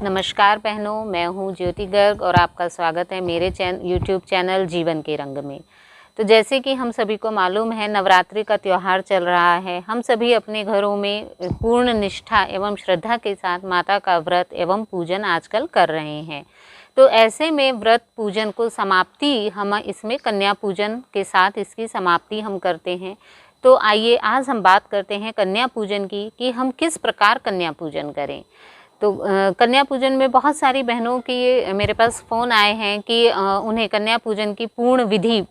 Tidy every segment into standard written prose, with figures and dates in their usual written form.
नमस्कार बहनों, मैं हूँ ज्योति गर्ग और आपका स्वागत है मेरे यूट्यूब चैनल जीवन के रंग में। तो जैसे कि हम सभी को मालूम है, नवरात्रि का त्यौहार चल रहा है। हम सभी अपने घरों में पूर्ण निष्ठा एवं श्रद्धा के साथ माता का व्रत एवं पूजन आजकल कर रहे हैं। तो ऐसे में व्रत पूजन को समाप्ति हम इसमें कन्या पूजन के साथ इसकी समाप्ति हम करते हैं। तो आइए आज हम बात करते हैं कन्या पूजन की कि हम किस प्रकार कन्या पूजन करें। तो कन्या पूजन में बहुत सारी बहनों की मेरे पास फ़ोन आए हैं कि उन्हें कन्या पूजन की पूर्ण विधि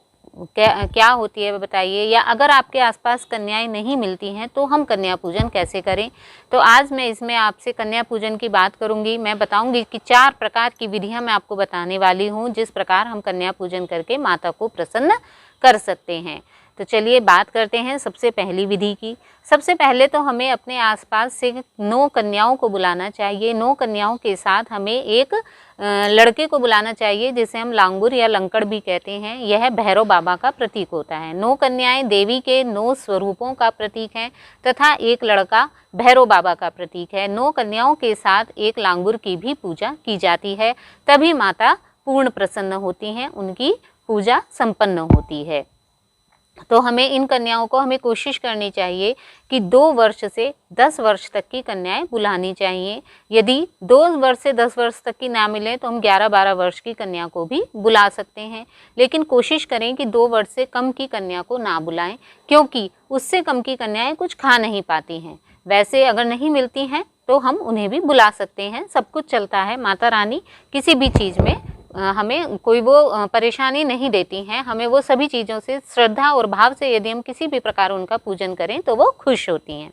क्या होती है बताइए, या अगर आपके आसपास कन्याएं नहीं मिलती हैं तो हम कन्या पूजन कैसे करें। तो आज मैं इसमें आपसे कन्या पूजन की बात करूंगी। मैं बताऊंगी कि 4 प्रकार की विधियां मैं आपको बताने वाली हूं जिस प्रकार हम कन्या पूजन करके माता को प्रसन्न कर सकते हैं। तो चलिए बात करते हैं सबसे पहली विधि की। सबसे पहले तो हमें अपने आसपास से 9 कन्याओं को बुलाना चाहिए। 9 कन्याओं के साथ हमें एक लड़के को बुलाना चाहिए जिसे हम लांगुर या लंकड़ भी कहते हैं। यह भैरव बाबा का प्रतीक होता है। 9 कन्याएं देवी के 9 स्वरूपों का प्रतीक हैं तथा एक लड़का भैरव बाबा का प्रतीक है। 9 कन्याओं के साथ एक लांगुर की भी पूजा की जाती है, तभी माता पूर्ण प्रसन्न होती हैं, उनकी पूजा संपन्न होती है। तो हमें इन कन्याओं को कोशिश करनी चाहिए कि 2 वर्ष से 10 वर्ष तक की कन्याएं बुलानी चाहिए। यदि 2 वर्ष से 10 वर्ष तक की ना मिले तो हम 11-12 वर्ष की कन्या को भी बुला सकते हैं, लेकिन कोशिश करें कि 2 वर्ष से कम की कन्या को ना बुलाएं, क्योंकि उससे कम की कन्याएं कुछ खा नहीं पाती हैं। वैसे अगर नहीं मिलती हैं तो हम उन्हें भी बुला सकते हैं। सब कुछ चलता है, माता रानी किसी भी चीज़ में हमें कोई वो परेशानी नहीं देती हैं। हमें वो सभी चीज़ों से श्रद्धा और भाव से यदि हम किसी भी प्रकार उनका पूजन करें तो वो खुश होती हैं।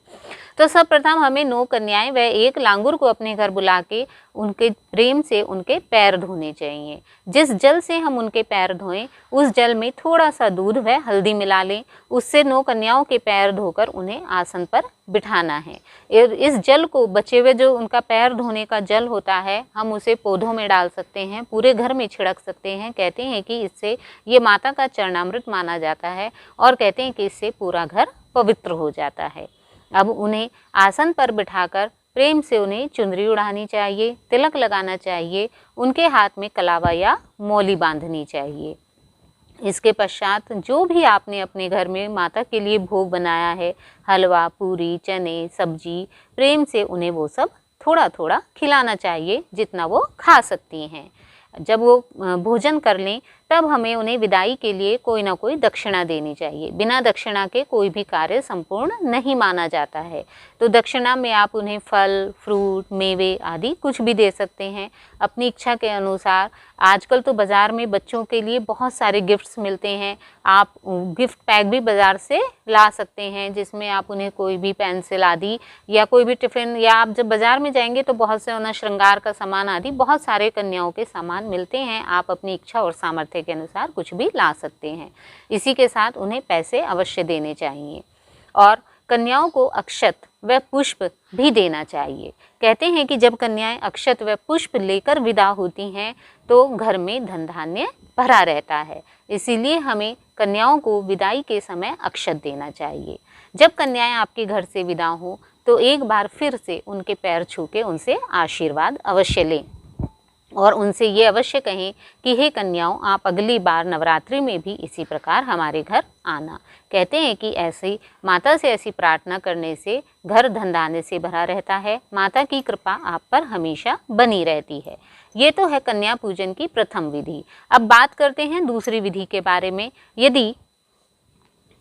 तो सर्वप्रथम हमें 9 कन्याएं व एक लांगुर को अपने घर बुला के उनके प्रेम से उनके पैर धोने चाहिए। जिस जल से हम उनके पैर धोएं उस जल में थोड़ा सा दूध व हल्दी मिला लें। उससे 9 कन्याओं के पैर धोकर उन्हें आसन पर बिठाना है। इस जल को बचे हुए जो उनका पैर धोने का जल होता है हम उसे पौधों में डाल सकते हैं, पूरे घर में छिड़क सकते हैं। कहते हैं कि इससे ये माता का चरणामृत माना जाता है और कहते हैं कि इससे पूरा घर पवित्र हो जाता है। अब उन्हें आसन पर बिठाकर प्रेम से उन्हें चुनरी उड़ानी चाहिए, तिलक लगाना चाहिए, उनके हाथ में कलावा या मौली बांधनी चाहिए। इसके पश्चात जो भी आपने अपने घर में माता के लिए भोग बनाया है, हलवा, पूरी, चने, सब्जी, प्रेम से उन्हें वो सब थोड़ा थोड़ा खिलाना चाहिए जितना वो खा सकती हैं। जब वो भोजन कर लें तब हमें उन्हें विदाई के लिए कोई ना कोई दक्षिणा देनी चाहिए। बिना दक्षिणा के कोई भी कार्य संपूर्ण नहीं माना जाता है। तो दक्षिणा में आप उन्हें फल, फ्रूट, मेवे आदि कुछ भी दे सकते हैं अपनी इच्छा के अनुसार। आजकल तो बाज़ार में बच्चों के लिए बहुत सारे गिफ्ट्स मिलते हैं। आप गिफ्ट पैक भी बाज़ार से ला सकते हैं जिसमें आप उन्हें कोई भी पेंसिल आदि या कोई भी टिफ़िन, या आप जब बाज़ार में जाएंगे तो बहुत से उन्हें श्रृंगार का सामान आदि बहुत सारे कन्याओं के सामान मिलते हैं। आप अपनी इच्छा और सामर्थ्य के अनुसार कुछ भी ला सकते हैं। इसी के साथ उन्हें पैसे अवश्य देने चाहिए और कन्याओं को अक्षत व पुष्प भी देना चाहिए। कहते हैं कि जब कन्याएं अक्षत व पुष्प लेकर विदा होती हैं तो घर में धन धान्य भरा रहता है। इसीलिए हमें कन्याओं को विदाई के समय अक्षत देना चाहिए। जब कन्याएं आपके घर से विदा हों तो एक बार फिर से उनके पैर छू के उनसे आशीर्वाद अवश्य लें और उनसे ये अवश्य कहें कि हे कन्याओं, आप अगली बार नवरात्रि में भी इसी प्रकार हमारे घर आना। कहते हैं कि ऐसी माता से ऐसी प्रार्थना करने से घर धन धान्य से भरा रहता है। माता की कृपा आप पर हमेशा बनी रहती है। ये तो है कन्या पूजन की प्रथम विधि। अब बात करते हैं दूसरी विधि के बारे में। यदि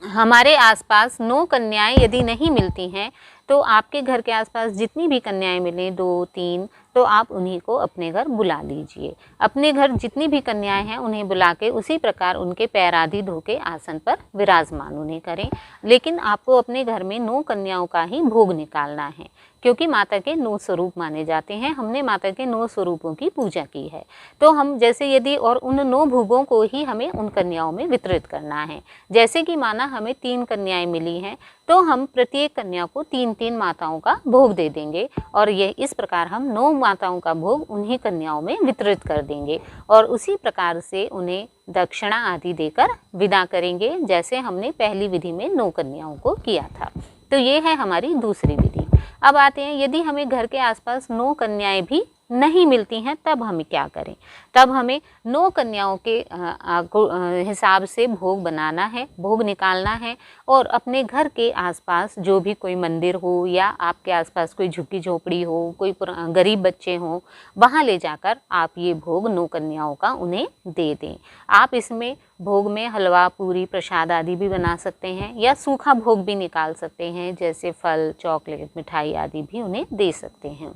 हमारे आसपास 9 कन्याएं यदि नहीं मिलती हैं तो आपके घर के आसपास जितनी भी कन्याएं मिलें, 2-3, तो आप उन्हीं को अपने घर बुला लीजिए। अपने घर जितनी भी कन्याएं हैं उन्हें बुला के उसी प्रकार उनके पैर आदि धो के आसन पर विराजमान उन्हें करें। लेकिन आपको अपने घर में 9 कन्याओं का ही भोग निकालना है, क्योंकि माता के 9 स्वरूप माने जाते हैं। हमने माता के 9 स्वरूपों की पूजा की है, तो हम जैसे यदि और उन 9 भोगों को ही हमें उन कन्याओं में वितरित करना है। जैसे कि माना हमें 3 कन्याएं मिली हैं तो हम प्रत्येक कन्या को 3-3 माताओं का भोग दे देंगे और ये इस प्रकार हम 9 माताओं का भोग उन्हीं कन्याओं में वितरित कर देंगे और उसी प्रकार से उन्हें दक्षिणा आदि देकर विदा करेंगे, जैसे हमने पहली विधि में 9 कन्याओं को किया था। तो ये है हमारी दूसरी विधि। अब आते हैं, यदि हमें घर के आसपास 9 कन्याएं भी नहीं मिलती हैं तब हम क्या करें? तब हमें 9 कन्याओं के हिसाब से भोग बनाना है, भोग निकालना है और अपने घर के आसपास जो भी कोई मंदिर हो या आपके आसपास कोई झुग्गी झोपड़ी हो, कोई गरीब बच्चे हों, वहाँ ले जाकर आप ये भोग 9 कन्याओं का उन्हें दे दें। आप इसमें भोग में हलवा, पूरी, प्रसाद आदि भी बना सकते हैं या सूखा भोग भी निकाल सकते हैं, जैसे फल, चॉकलेट, मिठाई आदि भी उन्हें दे सकते हैं।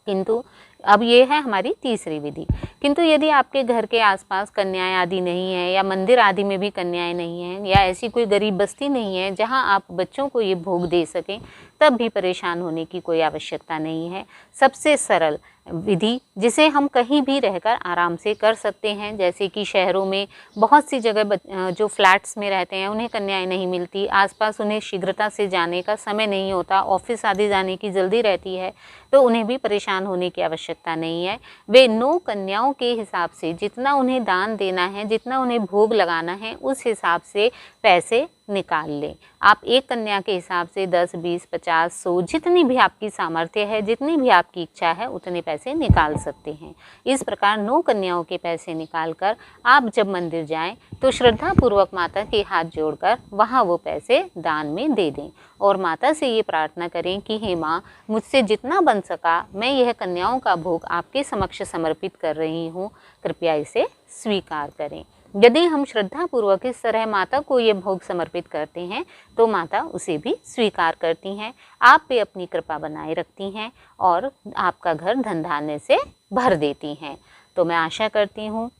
किंतु अब ये है हमारी तीसरी विधि। किंतु यदि आपके घर के आसपास कन्याएं आदि नहीं है या मंदिर आदि में भी कन्याएं नहीं हैं या ऐसी कोई गरीब बस्ती नहीं है जहां आप बच्चों को ये भोग दे सकें, तब भी परेशान होने की कोई आवश्यकता नहीं है। सबसे सरल विधि जिसे हम कहीं भी रहकर आराम से कर सकते हैं, जैसे कि शहरों में बहुत सी जगह जो फ्लैट्स में रहते हैं उन्हें कन्याएं नहीं मिलती, आसपास उन्हें शीघ्रता से जाने का समय नहीं होता, ऑफिस आदि जाने की जल्दी रहती है, तो उन्हें भी परेशान होने की आवश्यकता नहीं है। वे 9 कन्याओं के हिसाब से जितना उन्हें दान देना है, जितना उन्हें भोग लगाना है, उस हिसाब से पैसे निकाल लें। आप एक कन्या के हिसाब से 10, 20, 50, 100 जितनी भी आपकी सामर्थ्य है, जितनी भी आपकी इच्छा है, उतने पैसे निकाल सकते हैं। इस प्रकार 9 कन्याओं के पैसे निकालकर आप जब मंदिर जाएं तो श्रद्धापूर्वक माता के हाथ जोड़कर वहाँ वो पैसे दान में दे दें और माता से ये प्रार्थना करें कि हे माँ, मुझसे जितना बन सका मैं यह कन्याओं का भोग आपके समक्ष समर्पित कर रही हूँ, कृपया इसे स्वीकार करें। यदि हम श्रद्धापूर्वक इस तरह माता को ये भोग समर्पित करते हैं तो माता उसे भी स्वीकार करती हैं, आप पे अपनी कृपा बनाए रखती हैं और आपका घर धन धान्य से भर देती हैं। तो मैं आशा करती हूँ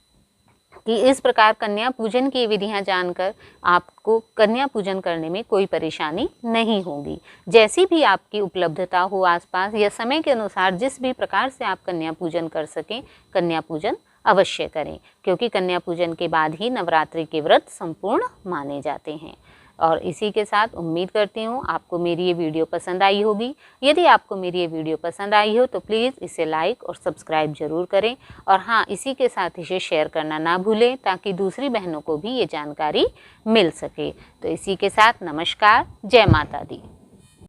कि इस प्रकार कन्या पूजन की विधियां जानकर आपको कन्या पूजन करने में कोई परेशानी नहीं होगी। जैसी भी आपकी उपलब्धता हो आसपास या समय के अनुसार जिस भी प्रकार से आप कन्या पूजन कर सकें, कन्या पूजन अवश्य करें, क्योंकि कन्या पूजन के बाद ही नवरात्रि के व्रत संपूर्ण माने जाते हैं। और इसी के साथ उम्मीद करती हूँ आपको मेरी ये वीडियो पसंद आई होगी। यदि आपको मेरी ये वीडियो पसंद आई हो तो प्लीज़ इसे लाइक और सब्सक्राइब ज़रूर करें और हाँ, इसी के साथ इसे शेयर करना ना भूलें ताकि दूसरी बहनों को भी ये जानकारी मिल सके। तो इसी के साथ नमस्कार, जय माता दी।